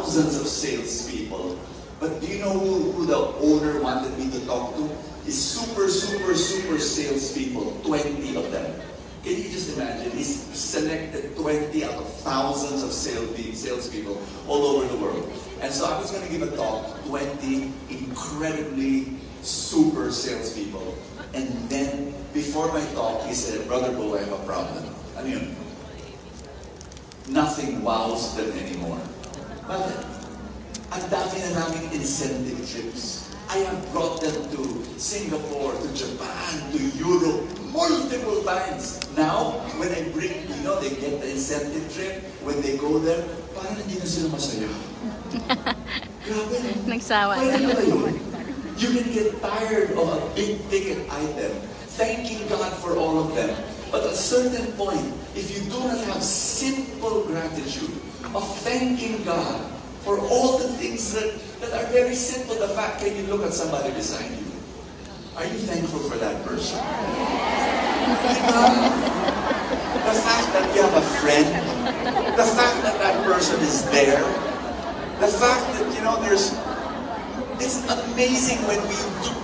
thousands of salespeople. But do you know who the owner wanted me to talk to? Is super salespeople, 20 of them. Can you just imagine? He's selected 20 out of thousands of salespeople all over the world. And so I was going to give a talk to 20 incredibly super salespeople. And then, before my talk, he said, Brother Bo, I have a problem. Ano yun? Nothing wows them anymore. Bakit? Ang dami na naming incentive trips. I have brought them to Singapore, to Japan, to Europe, multiple times. Now, when I bring, they get the incentive trip, when they go there, parang hindi na sila masaya. Grabe. Nagsawa na. You can get tired of a big ticket item, thanking God for all of them. But at a certain point, if you do not have simple gratitude of thanking God for all the things that are very simple, the fact that you look at somebody beside you, are you thankful for that person? The fact that you have a friend, the fact that that person is there, the fact that, it's amazing when we do.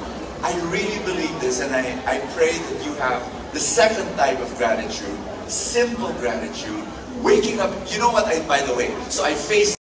I really believe this, and I pray that you have the second type of gratitude, simple gratitude, waking up. You know what, by the way, so I faced